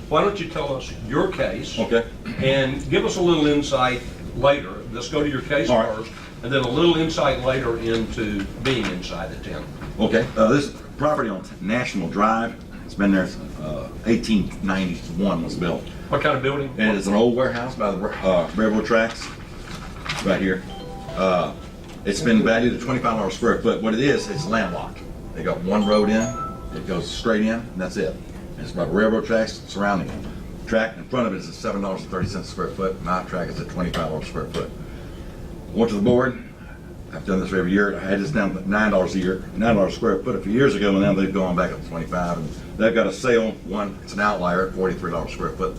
why don't you tell us your case? Okay. And give us a little insight later. Let's go to your case All right. first, and then a little insight later into being inside the tent. Okay, this property on National Drive, it's been there since 1891 was built. What kind of building? And it's an old warehouse by the railroad tracks, right here. It's been valued at $25 a square foot. What it is, it's landlocked. They got one road in, it goes straight in, and that's it. And it's by railroad tracks surrounding it. Track in front of it is at $7.30 a square foot. My track is at $25 a square foot. Went to the board. I've done this for every year. I had this down to $9 a year, $9 a square foot a few years ago, and now they've gone back up to 25. And they've got a sale, one, it's an outlier at $43 a square foot.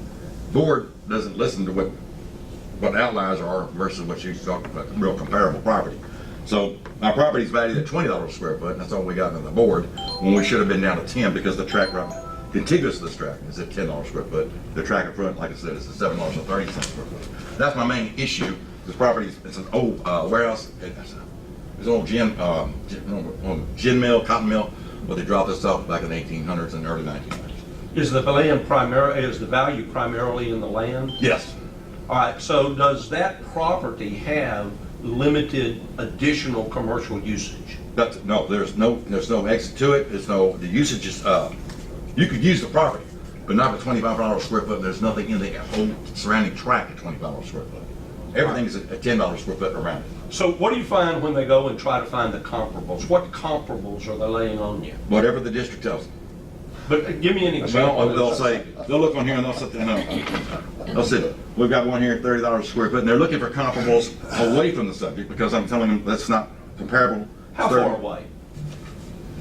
Board doesn't listen to what outliers are versus what you talk about, real comparable property. So my property's valued at $20 a square foot, and that's all we got on the board, when we should have been down to 10 because the track right contiguous to this track is at $10 a square foot. The track in front, like I said, is at $7.30 a square foot. That's my main issue. This property, it's an old warehouse. It's an old gin mill, cotton mill, but they dropped this off back in the 1800s and early 1900s. Is the value primarily in the land? Yes. All right, so does that property have limited additional commercial usage? No, there's no exit to it. The usage is, you could use the property, but not for $25 a square foot. There's nothing in the whole surrounding tract at $25 a square foot. Everything is at $10 a square foot around it. So what do you find when they go and try to find the comparables? What comparables are they laying on you? Whatever the district tells them. But give me an example. Well, they'll say, they'll look on here and they'll sit there and they'll say, we've got one here at $30 a square foot, and they're looking for comparables away from the subject because I'm telling them that's not comparable. How far away?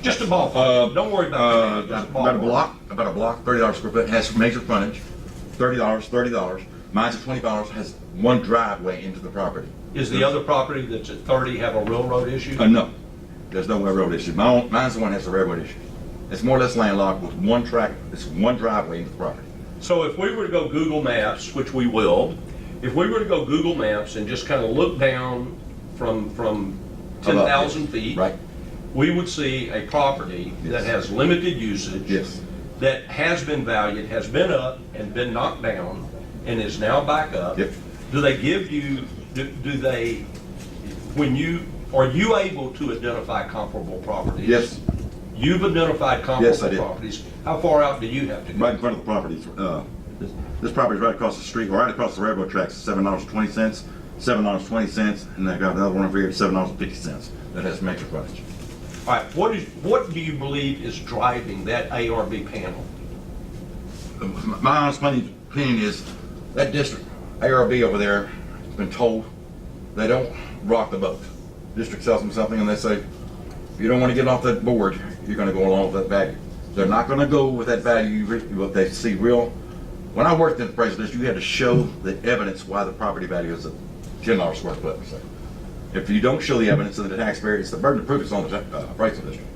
Just a ballpark. Don't worry about that. About a block, $30 a square foot, has major frontage, $30. Mine's at $20, has one driveway into the property. Is the other property that's at 30 have a railroad issue? No, there's no railroad issue. Mine's the one that has a railroad issue. It's more or less landlocked with one track, it's one driveway into the property. So if we were to go Google Maps, which we will, if we were to go Google Maps and just kind of look down from 10,000 feet, right, we would see a property that has limited usage, yes, that has been valued, has been up and been knocked down, and is now back up. Yep. Do they give you, are you able to identify comparable properties? yes. You've identified Yes, I comparable did. properties. How far out do you have to go? Right in front of the properties. This property's right across the street, right across the railroad tracks, $7.20, $7.20, and I got another one over here at $7.50. That has major frontage. All right, what do you believe is driving that ARB panel? My honest opinion is that district, ARB over there, has been told they don't rock the boat. District tells them something and they say, if you don't want to get off that board, you're going to go along with that value. They're not going to go with that value, what they see real. When I worked in the appraisal district, you had to show the evidence why the property value is at $10 a square foot. So if you don't show the evidence to the taxpayer, it's the burden of proof is on the appraisal district.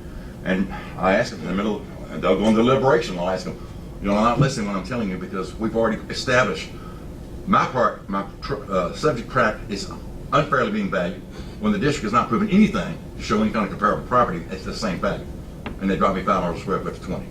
And I asked them in the middle, and they'll go into deliberation, I'll ask them, I'm not listening when I'm telling you because we've already established my subject tract is unfairly being valued when the district is not proving anything to show any kind of comparable property at the same value. And they drop me $5 a square foot to 20.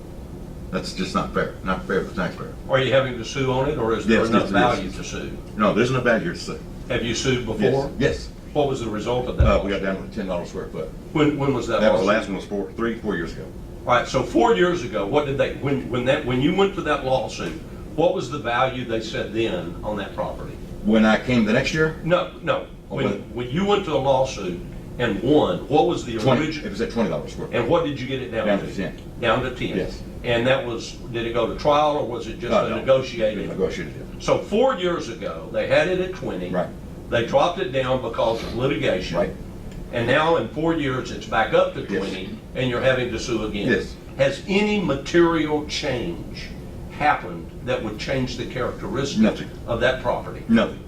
That's just not fair for the taxpayer. Are you having to sue on it, or is there enough yes. value to sue? No, there's enough value here to sue. Have you sued before? Yes. What was the result of that? We got down to $10 a square foot. When was that? That was the last one was 4 years ago. All right, so 4 years ago, what did they, when you went to that lawsuit, what was the value they said then on that property? When I came the next year? No. When you went to a lawsuit and won, what was the 20. original? It was at $20 a square foot. And what did you get it down to? Down to 10. Down to 10? Yes. And that was, did it go to trial or was it just a No. negotiated? Negotiated, yeah. So 4 years ago, they had it at 20. Right. They dropped it down because of litigation. Right. And now in 4 years, it's back up to 20, Yes. and you're having to sue again. Yes. Has any material change happened that would change the characteristics Nothing. of that property? Nothing.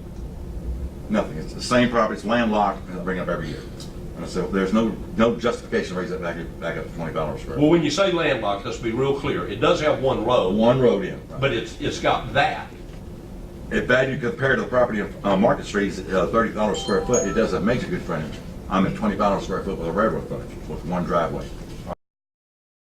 It's the same property, it's landlocked, and I bring it up every year. And so there's no justification to raise that back up to $20 a square foot. Well, when you say landlocked, let's be real clear. It does have one road, One road in. Right. but it's got that. If value compared to the property on Market Street is $30 a square foot, it does have major good frontage. I'm at $20 a square foot with a railroad frontage with one driveway.